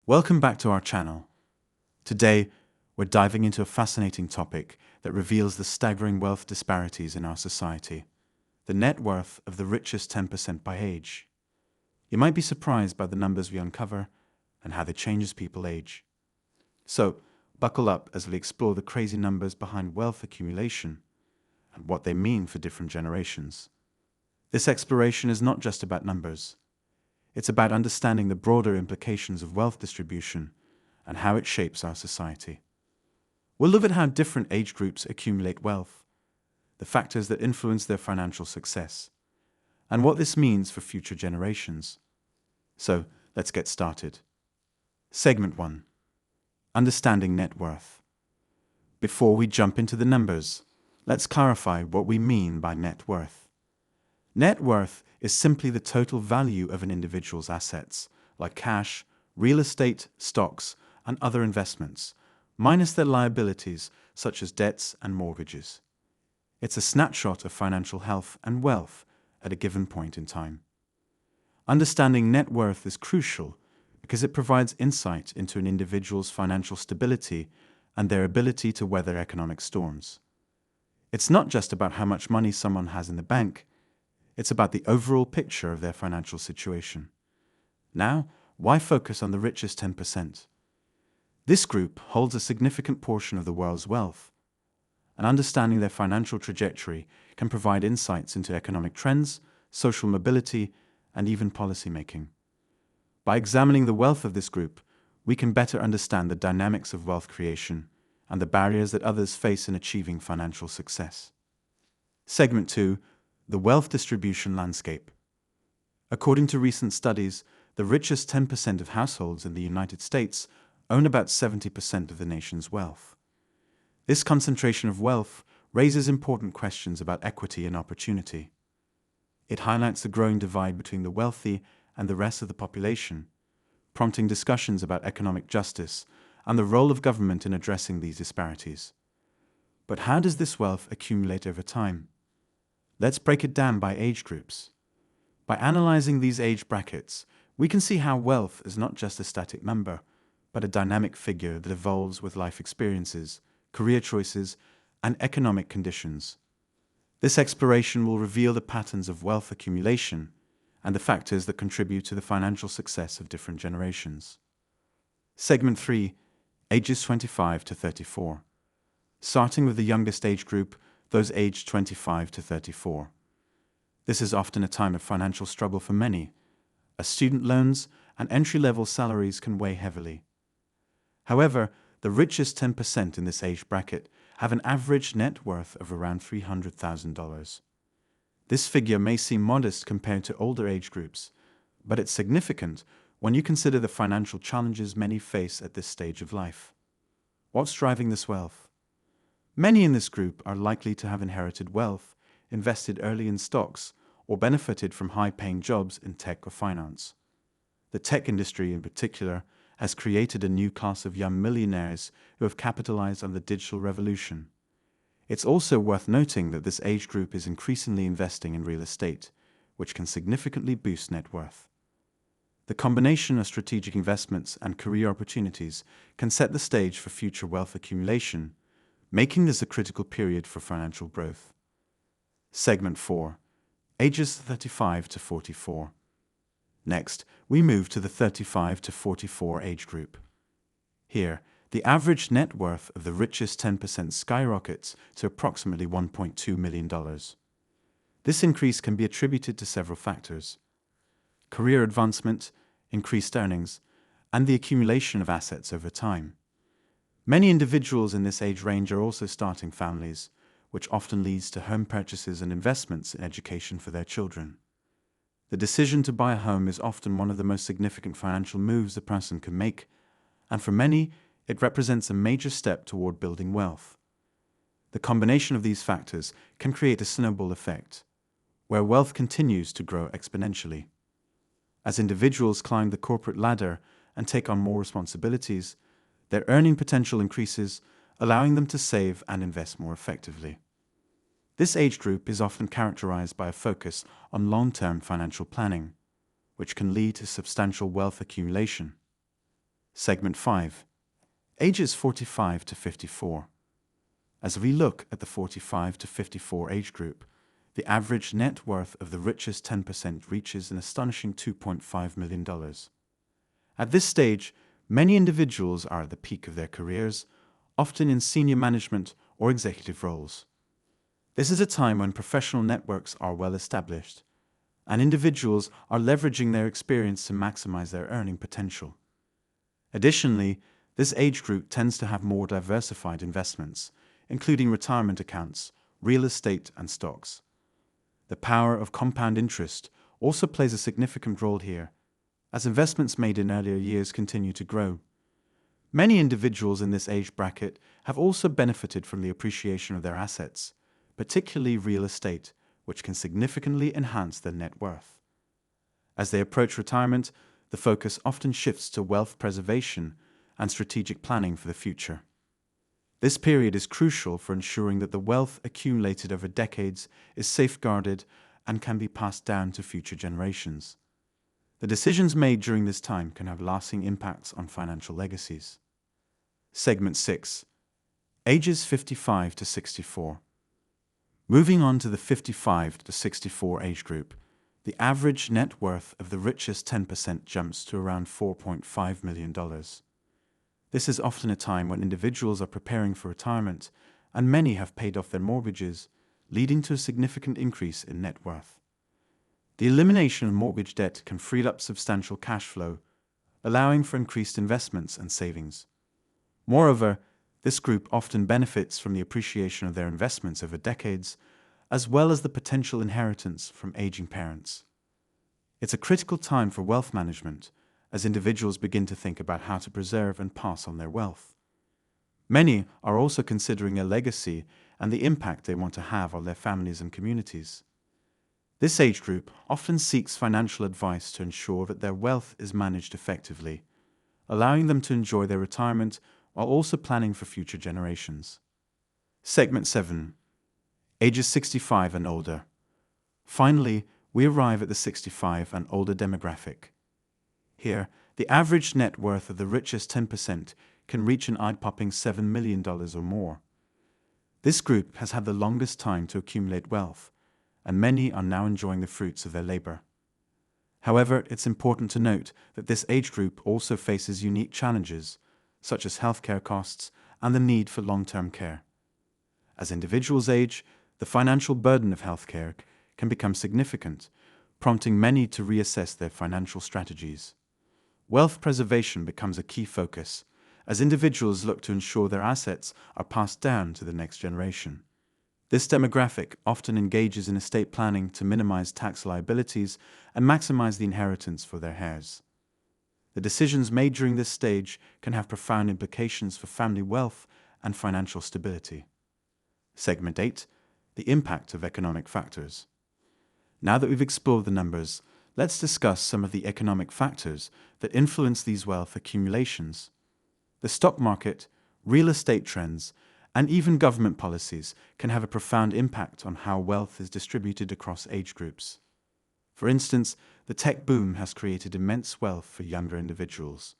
Welcome back to our channel. Today, we're diving into a fascinating topic that reveals the staggering wealth disparities in our society, the net worth of the richest 10% by age. You might be surprised by the numbers we uncover and how they change as people age. So, buckle up as we explore the crazy numbers behind wealth accumulation and what they mean for different generations. This exploration is not just about numbers. It's about understanding the broader implications of wealth distribution and how it shapes our society. We'll look at how different age groups accumulate wealth, the factors that influence their financial success, and what this means for future generations. So, let's get started. Segment 1. Understanding net worth. Before we jump into the numbers, let's clarify what we mean by net worth. Net worth is simply the total value of an individual's assets, like cash, real estate, stocks, and other investments, minus their liabilities such as debts and mortgages. It's a snapshot of financial health and wealth at a given point in time. Understanding net worth is crucial because it provides insight into an individual's financial stability and their ability to weather economic storms. It's not just about how much money someone has in the bank. It's about the overall picture of their financial situation. Now, why focus on the richest 10%? This group holds a significant portion of the world's wealth, and understanding their financial trajectory can provide insights into economic trends, social mobility, and even policymaking. By examining the wealth of this group, we can better understand the dynamics of wealth creation and the barriers that others face in achieving financial success. Segment 2. The wealth distribution landscape. According to recent studies, the richest 10% of households in the United States own about 70% of the nation's wealth. This concentration of wealth raises important questions about equity and opportunity. It highlights the growing divide between the wealthy and the rest of the population, prompting discussions about economic justice and the role of government in addressing these disparities. But how does this wealth accumulate over time? Let's break it down by age groups. By analyzing these age brackets, we can see how wealth is not just a static number, but a dynamic figure that evolves with life experiences, career choices, and economic conditions. This exploration will reveal the patterns of wealth accumulation and the factors that contribute to the financial success of different generations. Segment 3. Ages 25 to 34. Starting with the youngest age group, those aged 25 to 34. This is often a time of financial struggle for many, as student loans and entry-level salaries can weigh heavily. However, the richest 10% in this age bracket have an average net worth of around $300,000. This figure may seem modest compared to older age groups, but it's significant when you consider the financial challenges many face at this stage of life. What's driving this wealth? Many in this group are likely to have inherited wealth, invested early in stocks, or benefited from high-paying jobs in tech or finance. The tech industry, in particular, has created a new class of young millionaires who have capitalized on the digital revolution. It's also worth noting that this age group is increasingly investing in real estate, which can significantly boost net worth. The combination of strategic investments and career opportunities can set the stage for future wealth accumulation, making this a critical period for financial growth. Segment 4. Ages 35 to 44. Next, we move to the 35 to 44 age group. Here, the average net worth of the richest 10% skyrockets to approximately $1.2 million. This increase can be attributed to several factors: career advancement, increased earnings, and the accumulation of assets over time. Many individuals in this age range are also starting families, which often leads to home purchases and investments in education for their children. The decision to buy a home is often one of the most significant financial moves a person can make, and for many, it represents a major step toward building wealth. The combination of these factors can create a snowball effect, where wealth continues to grow exponentially. As individuals climb the corporate ladder and take on more responsibilities, their earning potential increases, allowing them to save and invest more effectively. This age group is often characterized by a focus on long-term financial planning, which can lead to substantial wealth accumulation. Segment 5. Ages 45 to 54. As we look at the 45 to 54 age group, the average net worth of the richest 10% reaches an astonishing $2.5 million. At this stage, many individuals are at the peak of their careers, often in senior management or executive roles. This is a time when professional networks are well established, and individuals are leveraging their experience to maximize their earning potential. Additionally, this age group tends to have more diversified investments, including retirement accounts, real estate, and stocks. The power of compound interest also plays a significant role here, as investments made in earlier years continue to grow. Many individuals in this age bracket have also benefited from the appreciation of their assets, particularly real estate, which can significantly enhance their net worth. As they approach retirement, the focus often shifts to wealth preservation and strategic planning for the future. This period is crucial for ensuring that the wealth accumulated over decades is safeguarded and can be passed down to future generations. The decisions made during this time can have lasting impacts on financial legacies. Segment 6. Ages 55 to 64. Moving on to the 55 to 64 age group, the average net worth of the richest 10% jumps to around $4.5 million. This is often a time when individuals are preparing for retirement, and many have paid off their mortgages, leading to a significant increase in net worth. The elimination of mortgage debt can free up substantial cash flow, allowing for increased investments and savings. Moreover, this group often benefits from the appreciation of their investments over decades, as well as the potential inheritance from aging parents. It's a critical time for wealth management, as individuals begin to think about how to preserve and pass on their wealth. Many are also considering a legacy and the impact they want to have on their families and communities. This age group often seeks financial advice to ensure that their wealth is managed effectively, allowing them to enjoy their retirement while also planning for future generations. Segment 7. Ages 65 and older. Finally, we arrive at the 65 and older demographic. Here, the average net worth of the richest 10% can reach an eye-popping $7 million or more. This group has had the longest time to accumulate wealth, and many are now enjoying the fruits of their labor. However, it's important to note that this age group also faces unique challenges, such as healthcare costs and the need for long-term care. As individuals age, the financial burden of healthcare can become significant, prompting many to reassess their financial strategies. Wealth preservation becomes a key focus, as individuals look to ensure their assets are passed down to the next generation. This demographic often engages in estate planning to minimize tax liabilities and maximize the inheritance for their heirs. The decisions made during this stage can have profound implications for family wealth and financial stability. Segment 8. The impact of economic factors. Now that we've explored the numbers, let's discuss some of the economic factors that influence these wealth accumulations. The stock market, real estate trends, and even government policies can have a profound impact on how wealth is distributed across age groups. For instance, the tech boom has created immense wealth for younger individuals,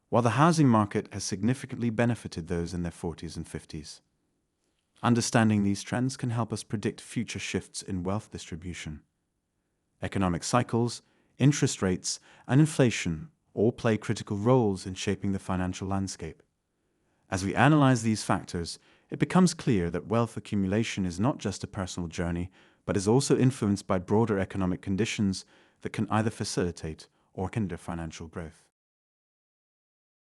while the housing market has significantly benefited those in their 40s and 50s. Understanding these trends can help us predict future shifts in wealth distribution. Economic cycles, interest rates, and inflation all play critical roles in shaping the financial landscape. As we analyze these factors, it becomes clear that wealth accumulation is not just a personal journey, but is also influenced by broader economic conditions that can either facilitate or hinder financial growth.